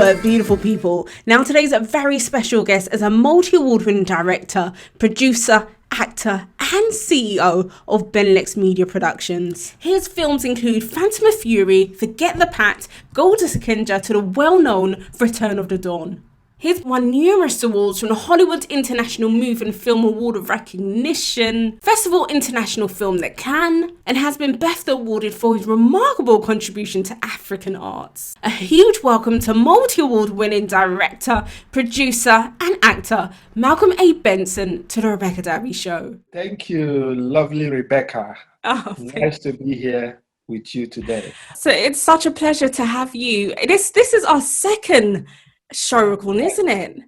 Hello, beautiful people. Now, today's a very special guest is a multi-award winning director, producer, actor, and CEO of Benelux Media Productions. His films include Phantom of Fury, Forget the Pact, Gold to Sekinja, to the well-known Return of the Dawn. He's won numerous awards from the Hollywood International Movie and Film Award of Recognition, Festival International Film at Cannes, and has been BAFTA awarded for his remarkable contribution to African arts. A huge welcome to multi-award winning director, producer, and actor Malcolm A. Benson to the Rebecca Davi Show. Thank you, lovely Rebecca. Oh, nice to be here with you today. So it's such a pleasure to have you. This is our second show recording, isn't it?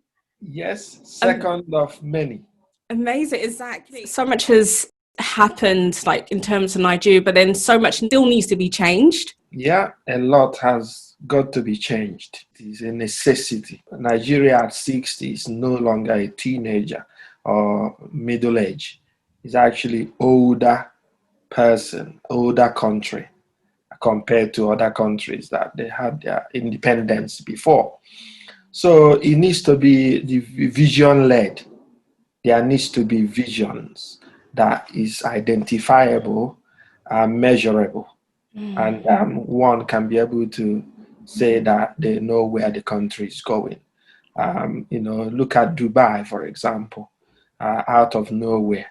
Yes, second of many. Amazing, exactly. So much has happened, like in terms of Nigeria, but then so much still needs to be changed. Yeah, a lot has got to be changed. It is a necessity. Nigeria at 60 is no longer a teenager or middle age. It's actually older person, older country compared to other countries that they had their independence before. So it needs to be the vision-led. There needs to be visions that is identifiable and measurable. And one can be able to say that they know where the country is going. Look at Dubai, for example. Out of nowhere,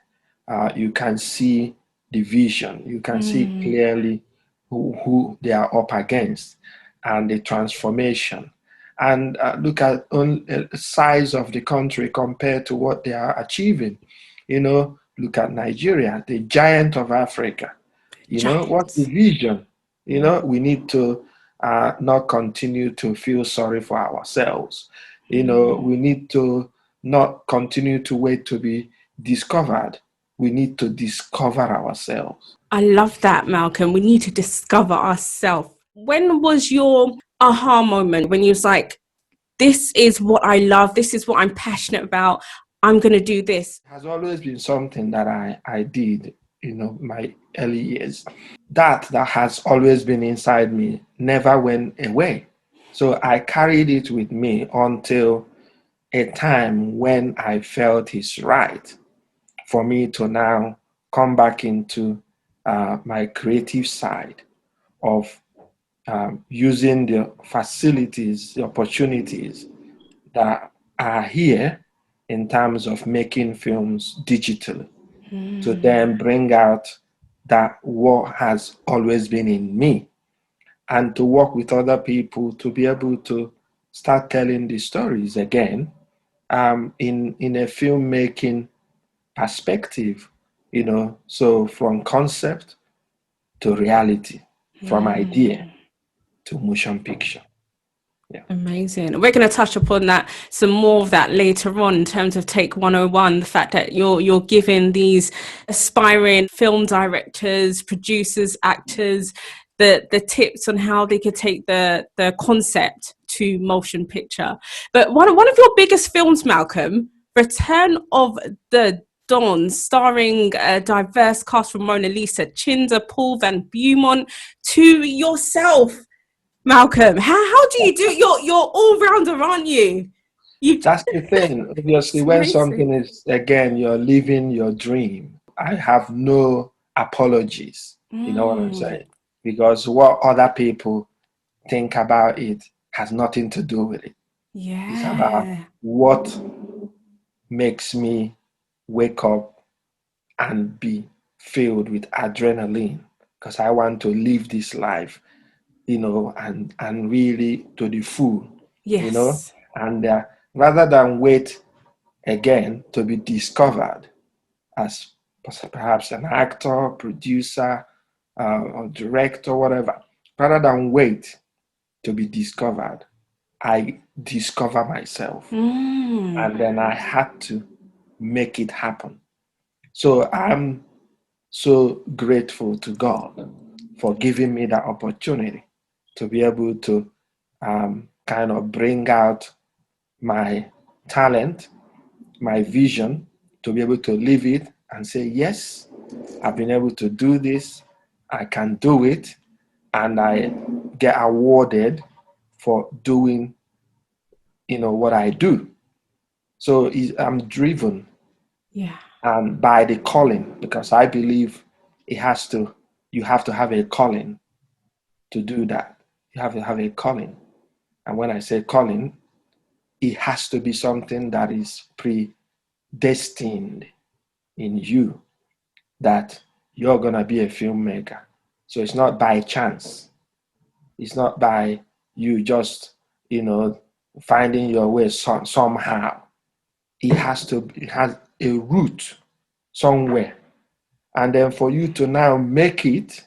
you can see the vision. You can see clearly who they are up against and the transformation. And look at the size of the country compared to what they are achieving. Look at Nigeria, the giant of Africa. What's the vision? We need to not continue to feel sorry for ourselves. We need to not continue to wait to be discovered. We need to discover ourselves. I love that, Malcolm. We need to discover ourselves. When was your aha moment when you was like, this is what I love, this is what I'm passionate about, I'm going to do this? It has always been something that I did, my early years. That has always been inside me, never went away. So I carried it with me until a time when I felt it's right for me to now come back into my creative side of using the facilities, the opportunities that are here in terms of making films digitally to then bring out that what has always been in me and to work with other people to be able to start telling the stories again in a filmmaking perspective, so from concept to reality, from idea to motion picture. Yeah. Amazing. We're going to touch upon that, some more of that later on in terms of Take 101, the fact that you're giving these aspiring film directors, producers, actors, the tips on how they could take the concept to motion picture. But one of your biggest films, Malcolm, Return of the Dawn, starring a diverse cast from Mona Lisa, Chinder, Paul Van Beaumont, to yourself, Malcolm. How do you do? You're all rounder, aren't you? That's the thing. Obviously, when something is, again, you're living your dream, I have no apologies. You know what I'm saying? Because what other people think about it has nothing to do with it. Yeah. It's about what makes me wake up and be filled with adrenaline, because I want to live this life, and really to the full, Yes. and rather than wait again to be discovered as perhaps an actor, producer, or director, whatever, rather than wait to be discovered, I discover myself. And then I had to make it happen. So I'm so grateful to God for giving me that opportunity to be able to kind of bring out my talent, my vision, to be able to live it and say, yes, I've been able to do this, I can do it, and I get awarded for doing what I do. So I'm driven Yeah. by the calling, because I believe you have to have a calling to do that. You have to have a calling. And when I say calling, it has to be something that is predestined in you, that you're going to be a filmmaker. So it's not by chance. It's not by you just, finding your way somehow. It has a root somewhere. And then for you to now make it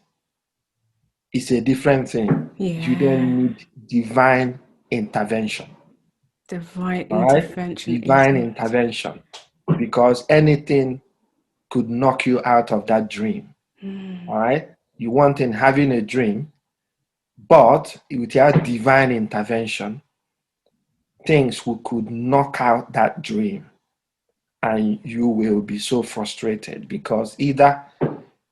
is a different thing. You then Yeah. need divine intervention. Divine All right? intervention is Divine needed. intervention. Because anything could knock you out of that dream. All right? You want in having a dream, but without divine intervention, things could knock out that dream, and you will be so frustrated because either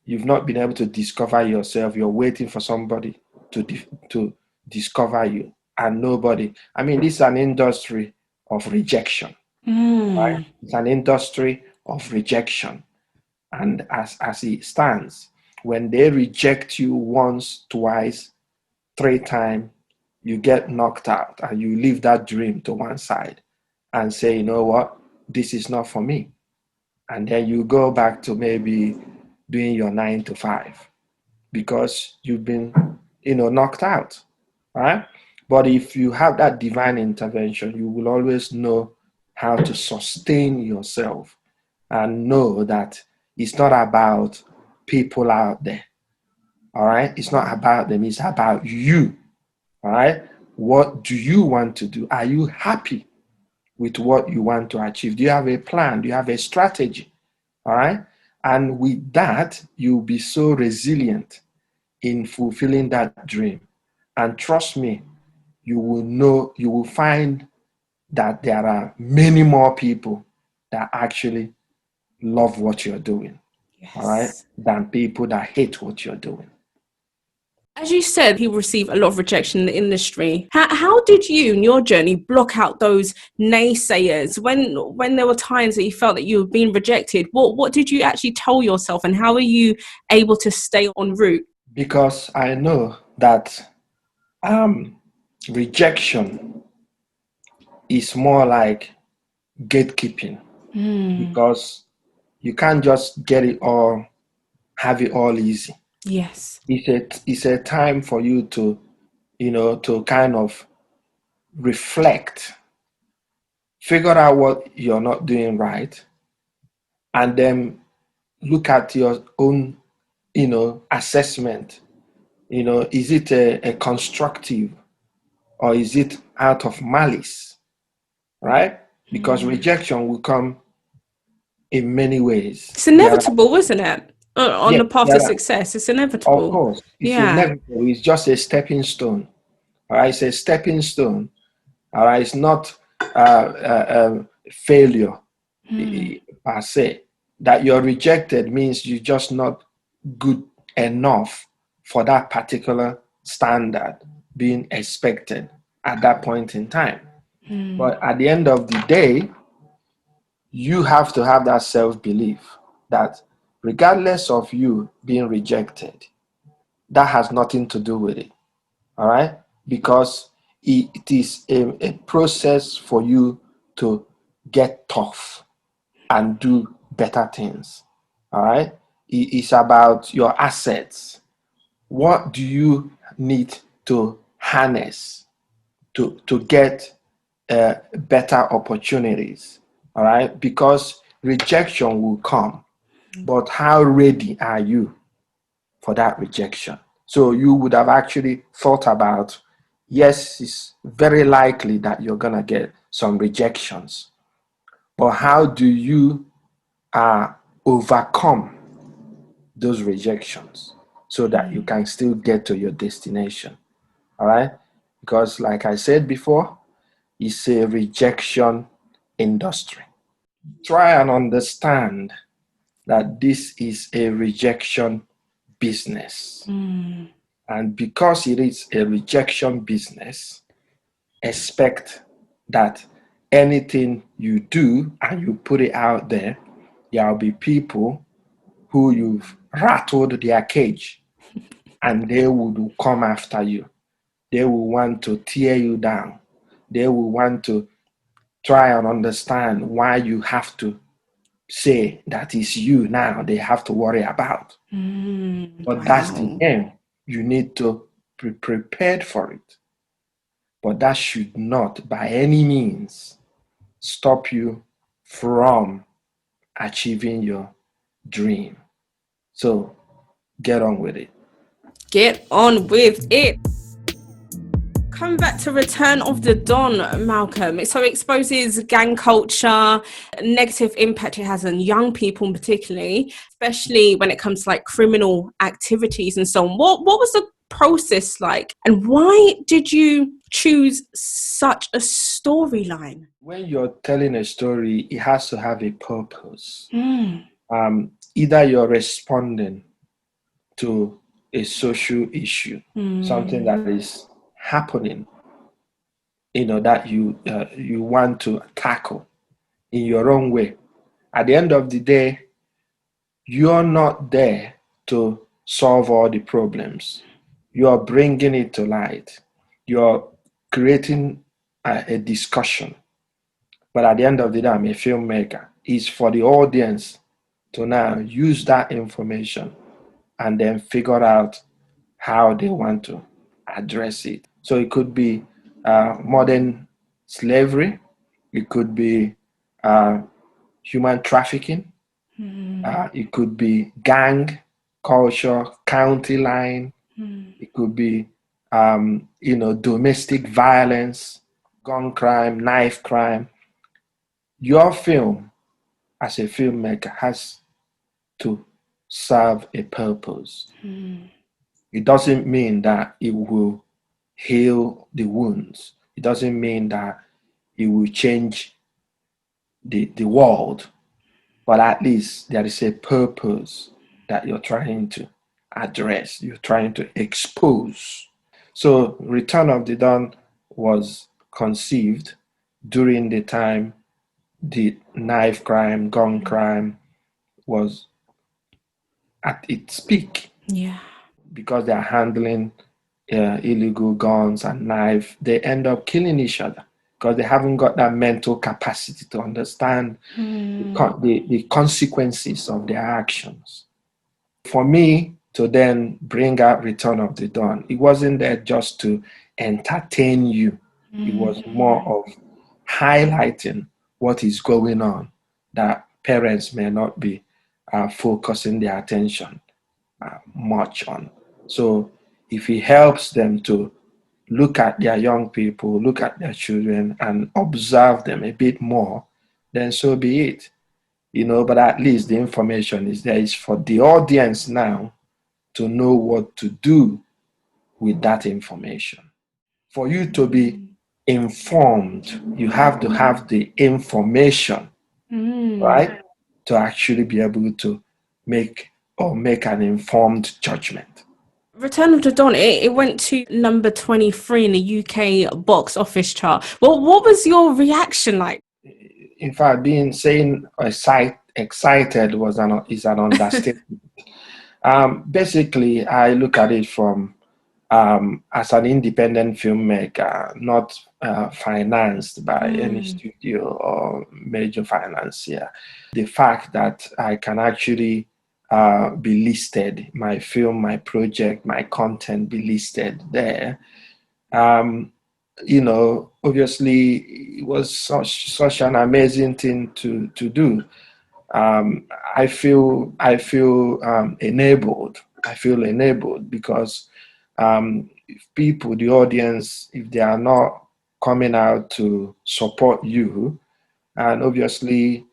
you've not been able to discover yourself, you're waiting for somebody to discover you, and nobody. I mean, this is an industry of rejection, right? It's an industry of rejection. And as it stands, when they reject you once, twice, three times, you get knocked out and you leave that dream to one side and say, you know what, this is not for me. And then you go back to maybe doing your 9 to 5 because you've been, knocked out, right? But if you have that divine intervention, you will always know how to sustain yourself and know that it's not about people out there, all right? It's not about them, it's about you, all right? What do you want to do? Are you happy with what you want to achieve? Do you have a plan? Do you have a strategy? All right? And with that, you'll be so resilient in fulfilling that dream. And trust me, you will find that there are many more people that actually love what you're doing, all right, Yes. than people that hate what you're doing. As you said, people receive a lot of rejection in the industry. How did you, in your journey, block out those naysayers when there were times that you felt that you were being rejected? What did you actually tell yourself, and how are you able to stay en route? Because I know that rejection is more like gatekeeping, because you can't just get it all, have it all easy. Yes. It's a time for you to, to kind of reflect, figure out what you're not doing right, and then look at your own, assessment. Is it a constructive, or is it out of malice, right? Because rejection will come in many ways. It's inevitable, isn't it? On Yes, the path to there are, success, it's of inevitable. course, it's Yeah. inevitable. It's just a stepping stone. All right, it's a stepping stone. All right, it's not failure per se. That you're rejected means you're just not good enough for that particular standard being expected at that point in time. But at the end of the day, you have to have that self-belief that regardless of you being rejected, that has nothing to do with it. All right? Because it is a process for you to get tough and do better things. All right? It's about your assets. What do you need to harness to get better opportunities? All right? Because rejection will come, but how ready are you for that rejection? So you would have actually thought about, yes, it's very likely that you're going to get some rejections, but how do you overcome those rejections so that you can still get to your destination? All right? Because, like I said before, it's a rejection industry. Try and understand that this is a rejection business. And because it is a rejection business, expect that anything you do and you put it out there, there'll be people who you've rattled their cage and they will come after you. They will want to tear you down. They will want to try and understand why you have to say that it's you now they have to worry about. But that's the Wow. end. You need to be prepared for it. But that should not by any means stop you from achieving your dream. So get on with it. Get on with it. Coming back to Return of the Don, Malcolm, so it exposes gang culture, negative impact it has on young people particularly, especially when it comes to like criminal activities and so on. What was the process like, and why did you choose such a storyline? When you're telling a story, it has to have a purpose. Either you're responding to a social issue, something that is happening, that you want to tackle in your own way. At the end of the day, you're not there to solve all the problems. You're bringing it to light. You're creating a discussion. But at the end of the day, I'm a filmmaker. It's for the audience to now use that information and then figure out how they want to address it. So it could be modern slavery. It could be human trafficking. It could be gang culture, county line. It could be, domestic violence, gun crime, knife crime. Your film, as a filmmaker, has to serve a purpose. It doesn't mean that it will heal the wounds. It doesn't mean that it will change the world, but at least there is a purpose that you're trying to address, you're trying to expose. So Return of the Dawn was conceived during the time the knife crime, gun crime was at its peak. Yeah. Because they're handling illegal guns and knives, they end up killing each other because they haven't got that mental capacity to understand the consequences of their actions. For me to then bring out Return of the Dawn, it wasn't there just to entertain you. It was more of highlighting what is going on that parents may not be focusing their attention much on. So if it helps them to look at their young people, look at their children and observe them a bit more, then so be it. But at least the information is there. It's for the audience now to know what to do with that information. For you to be informed, you have to have the information, right? To actually be able to make an informed judgment. Return of the Dawn, it went to number 23 in the UK box office chart. Well, what was your reaction like? In fact, saying excited is an understatement. Basically, I look at it from as an independent filmmaker, not financed by any studio or major financier. The fact that I can actually be listed, my film, my project, my content be listed there. Obviously, it was such an amazing thing to do. I feel enabled. I feel enabled because if people, the audience, if they are not coming out to support you, and obviously,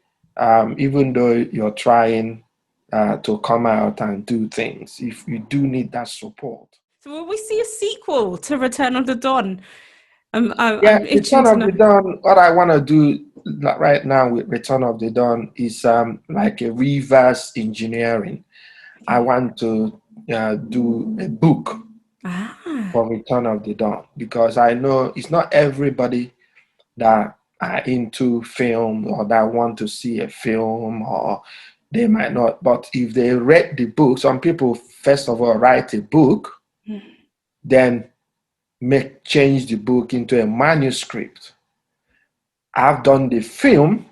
even though you're trying to come out and do things, if you do need that support. So will we see a sequel to Return of the Dawn? I'm itching Return to of know. the Dawn, what I want to do right now with Return of the Dawn is like a reverse engineering. I want to do a book for Return of the Dawn because I know it's not everybody that are into film or that want to see a film, or they might not. But if they read the book, some people first of all write a book, then make change the book into a manuscript. I've done the film,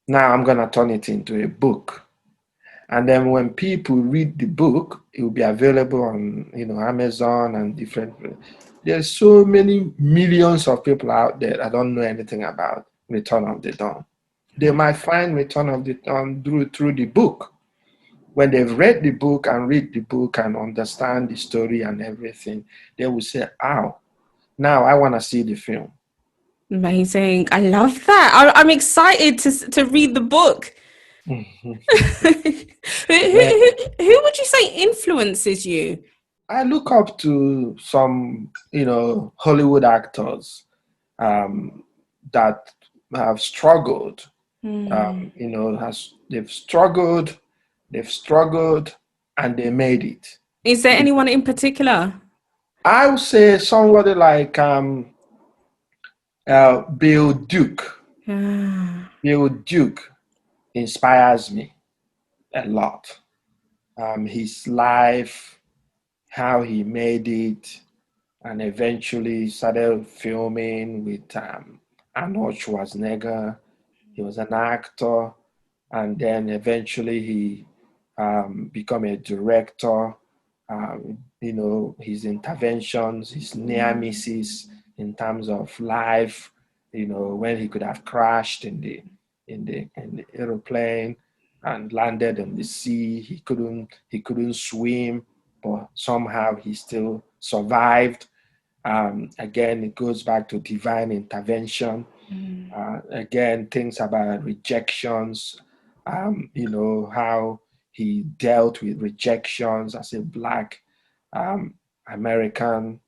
now I'm gonna turn it into a book. And then when people read the book, it will be available on Amazon and different. There's so many millions of people out there that don't know anything about Return of the Dawn. They might find Return of the Dawn through the book. When they've read the book and read the book and understand the story and everything, they will say, "Oh, now I want to see the film." Amazing. I love that. I'm excited to read the book. Yeah. Who would you say influences you? I look up to some, Hollywood actors um, that have struggled. They've struggled, and they made it. Is there anyone in particular? I would say somebody like Bill Duke. Bill Duke inspires me a lot. His life, how he made it, and eventually started filming with Arnold Schwarzenegger. He was an actor, and then eventually he became a director. His interventions, his near misses in terms of life. When he could have crashed in the aeroplane and landed in the sea. He couldn't swim, but somehow he still survived. Again, it goes back to divine intervention. Again, things about rejections, how he dealt with rejections as a Black American.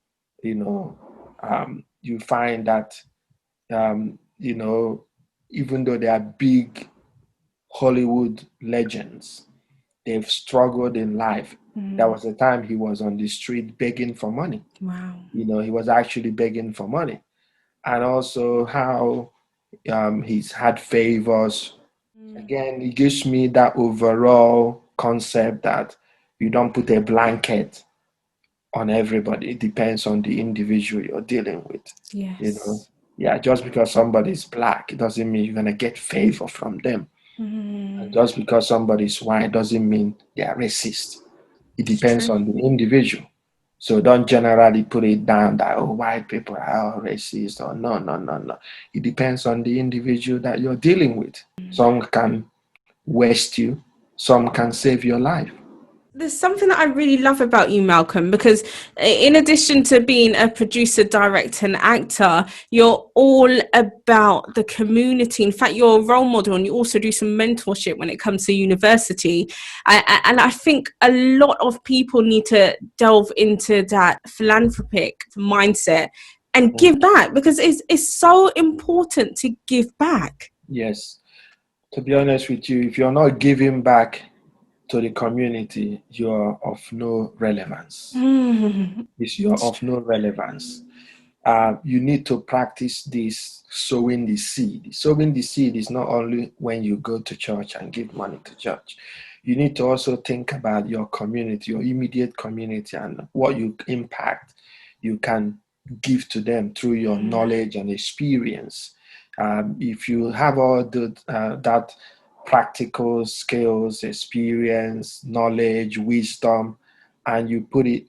You find that, even though they are big Hollywood legends, they've struggled in life. There was a time he was on the street begging for money. Wow. He was actually begging for money. And also how he's had favors. Again, it gives me that overall concept that you don't put a blanket on everybody. It depends on the individual you're dealing with. Yes. Yeah, just because somebody's Black, it doesn't mean you're going to get favor from them. And just because somebody's white doesn't mean they are racist. It depends on the individual. So don't generally put it down that, white people are all racist, or no, no, no, no. It depends on the individual that you're dealing with. Some can waste you, some can save your life. There's something that I really love about you, Malcolm, because in addition to being a producer, director, and actor, you're all about the community. In fact, you're a role model, and you also do some mentorship when it comes to university. And I think a lot of people need to delve into that philanthropic mindset and give back, because it's so important to give back. Yes. To be honest with you, if you're not giving back to the community, you're of no relevance. You're of no relevance. You need to practice this sowing the seed. Sowing the seed is not only when you go to church and give money to church. You need to also think about your community, your immediate community, and what you impact you can give to them through your knowledge and experience. If you have all that practical skills, experience, knowledge, wisdom, and you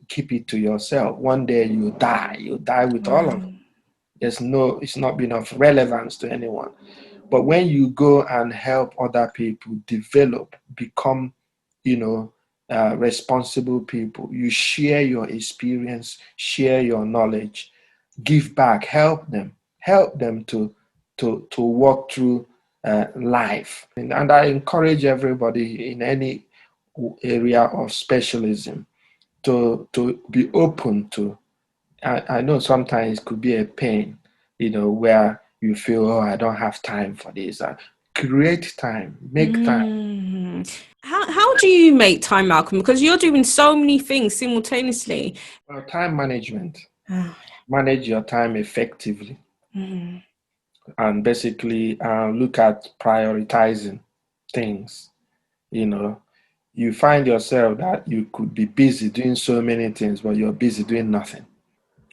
keep it to yourself, one day you die with all of it. It's not been of relevance to anyone. But when you go and help other people develop, become, responsible people, you share your experience, share your knowledge, give back, help them to walk through life. And I encourage everybody in any area of specialism to be open to. I know sometimes it could be a pain, where you feel, I don't have time for this. Create time, make time. How do you make time, Malcolm? Because you're doing so many things simultaneously. Time management. Manage your time effectively. and basically look at prioritizing things. You know, you find yourself that you could be busy doing so many things, but you're busy doing nothing.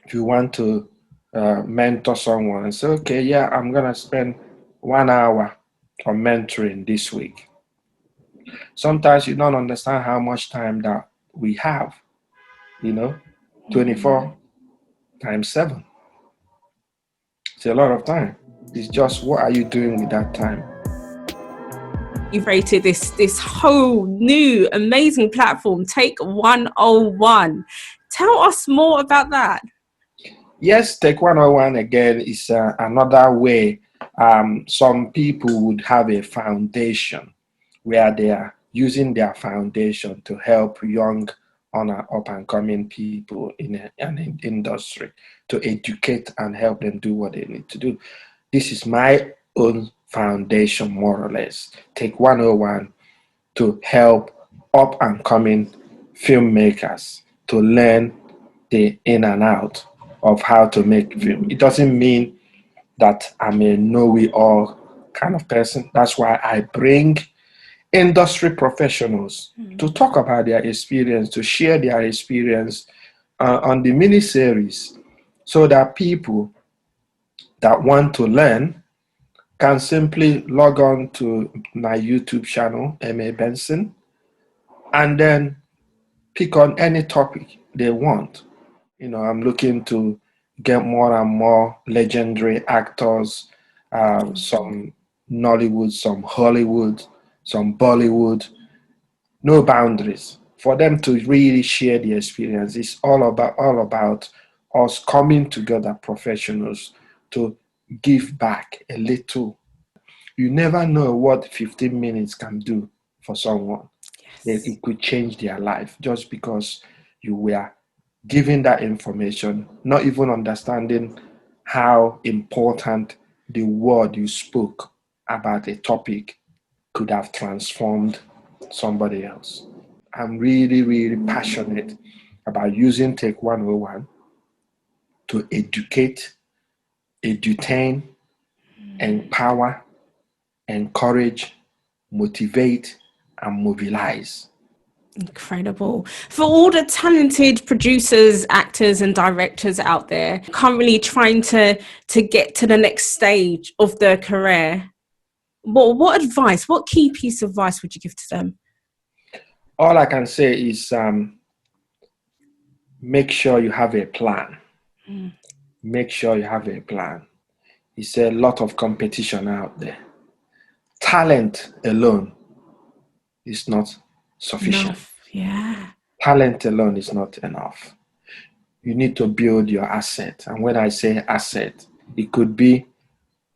If you want to mentor someone and say, okay, yeah, I'm going to spend 1 hour on mentoring this week. Sometimes you don't understand how much time that we have, you know, 24 times 7. It's a lot of time. It's just what are you doing with that time? You've rated this whole new amazing platform, Take 101. Tell us more about that. Yes, Take 101 again is another way some people would have a foundation where they are using their foundation to help young on up and coming people in an industry, to educate and help them do what they need to do. This is my own foundation, more or less. Take 101 to help up and coming filmmakers to learn the in and out of how to make film. It doesn't mean that I'm a know-it-all kind of person. That's why I bring industry professionals to talk about their experience, to share their experience on the mini series, so that people that want to learn can simply log on to my YouTube channel, MA Benson, and then pick on any topic they want. I'm looking to get more and more legendary actors, some Nollywood, some Hollywood, some Bollywood, no boundaries for them to really share the experience. It's all about us coming together, professionals, to give back a little. You never know what 15 minutes can do for someone. It could change their life just because you were given that information, not even understanding how important the word you spoke about a topic could have transformed somebody else. I'm really, really passionate about using Take 101 to educate, edutain, empower, encourage, motivate, and mobilize. Incredible. For all the talented producers, actors, and directors out there currently trying to get to the next stage of their career, what advice, what key piece of advice would you give to them? All I can say is make sure you have a plan. Make sure you have a plan. It's a lot of competition out there. Talent alone is not sufficient. Yeah. Talent alone is not enough. You need to build your asset. And when I say asset, it could be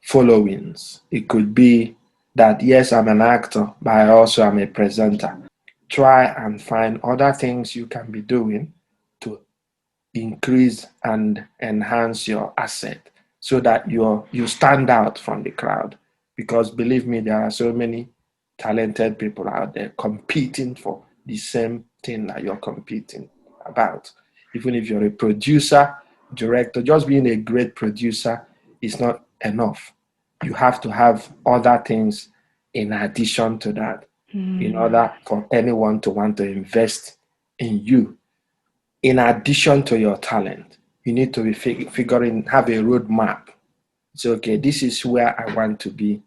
followings. It could be that, yes, I'm an actor, but I also am a presenter. Try and find other things you can be doing to increase and enhance your asset so that you stand out from the crowd. Because believe me, there are so many talented people out there competing for the same thing that you're competing about. Even if you're a producer, director, just being a great producer is not enough. You have to have other things in addition to that in order for anyone to want to invest in you. In addition to your talent, you need to be have a roadmap. It's okay, this is where I want to be,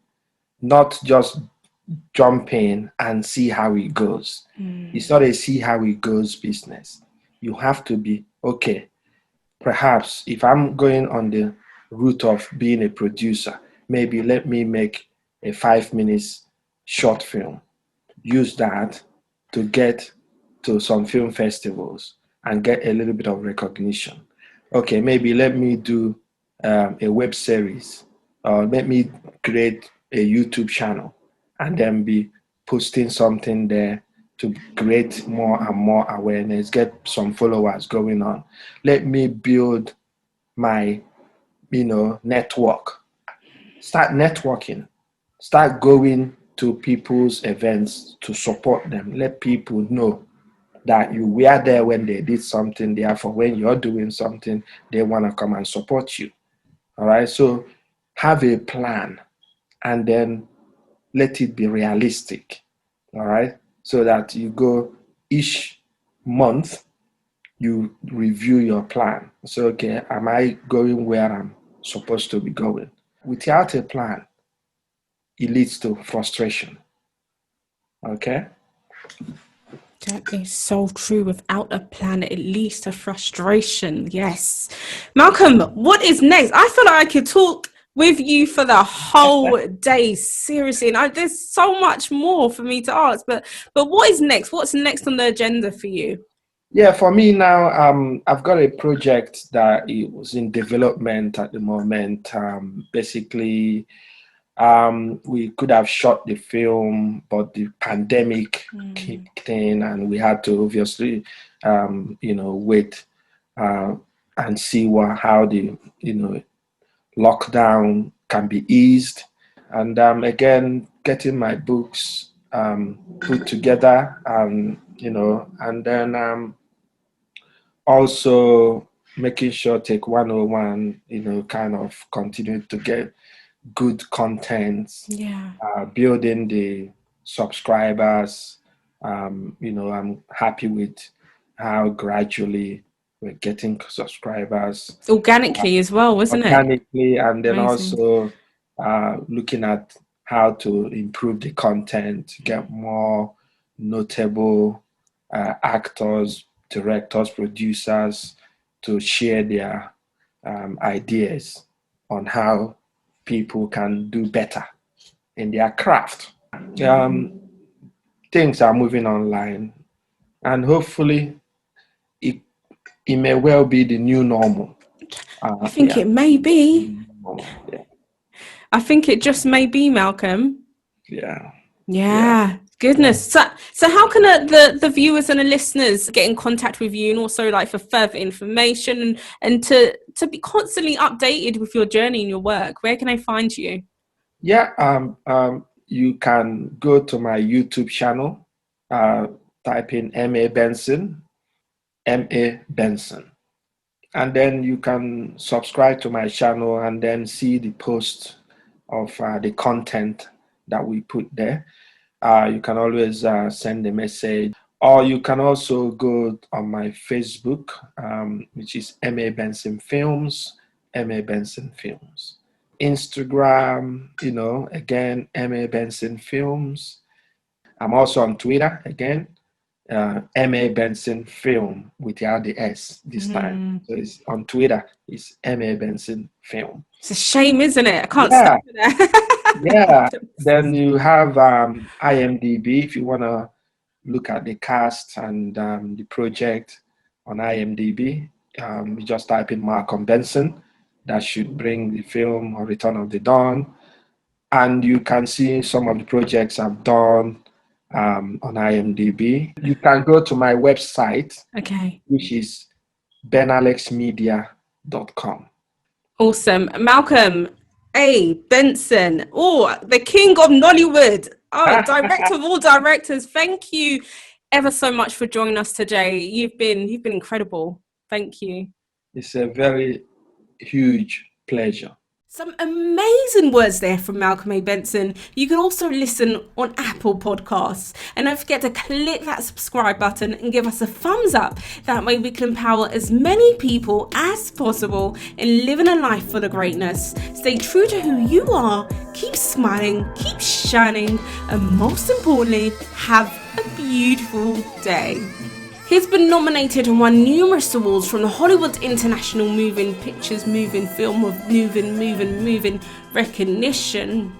not just jump in and see how it goes. It's not a see how it goes business. You have to be, okay, perhaps if I'm going on the route of being a producer, maybe let me make a 5 minutes short film. Use that to get to some film festivals and get a little bit of recognition. Okay, maybe let me do a web series, or let me create a YouTube channel and then be posting something there to create more and more awareness, get some followers going on. Let me build my, network. Start networking. Start going to people's events to support them. Let people know that you were there when they did something. Therefore, when you're doing something, they want to come and support you. All right. So have a plan, and then let it be realistic. All right. So that you go each month, you review your plan. So, okay, am I going where I'm supposed to be going? Without a plan, it leads to frustration. Okay. That is so true. Without a plan, it leads to frustration. Yes. Malcolm, what is next? I feel like I could talk with you for the whole day, seriously. And there's so much more for me to ask. But what is next? What's next on the agenda for you? Yeah, for me now, I've got a project that it was in development at the moment. Basically, we could have shot the film, but the pandemic kicked in, and we had to obviously, wait and see how the lockdown can be eased, and again getting my books put together, and then also making sure Take 101, kind of continue to get good content, building the subscribers. I'm happy with how gradually we're getting subscribers Organically as well, wasn't it? organically, and then Amazing. also looking at how to improve the content, get more notable actors, directors, producers to share their ideas on how people can do better in their craft. Things are moving online, and hopefully it may well be the new normal. I think it may be. Yeah. I think it just may be, Malcolm. Yeah. Yeah. Goodness. So how can the viewers and the listeners get in contact with you, and also like for further information and to be constantly updated with your journey and your work? Where can I find you? Yeah, you can go to my YouTube channel, type in MA Benson, MA Benson, and then you can subscribe to my channel and then see the post of the content that we put there. You can always send a message, or you can also go on my Facebook, which is MA Benson Films, MA Benson Films. Instagram, again, MA Benson Films. I'm also on Twitter, again, MA Benson Film without the S this time. So it's on Twitter, it's MA Benson Film. It's a shame, isn't it? I can't stop there. Yeah. Then you have IMDb if you want to look at the cast and the project on IMDb. You just type in Malcolm Benson. That should bring the film or Return of the Dawn. And you can see some of the projects I've done on IMDb. You can go to my website, which is benalexmedia.com. Awesome. Malcolm A. Benson. Oh, the king of Nollywood. Oh, director of all directors. Thank you ever so much for joining us today. You've been incredible. Thank you. It's a very huge pleasure. Some amazing words there from Malcolm A. Benson. You can also listen on Apple Podcasts. And don't forget to click that subscribe button and give us a thumbs up. That way we can empower as many people as possible in living a life full of greatness. Stay true to who you are, keep smiling, keep shining, and most importantly, have a beautiful day. He's been nominated and won numerous awards from the Hollywood International Moving Pictures Moving Film of Moving recognition.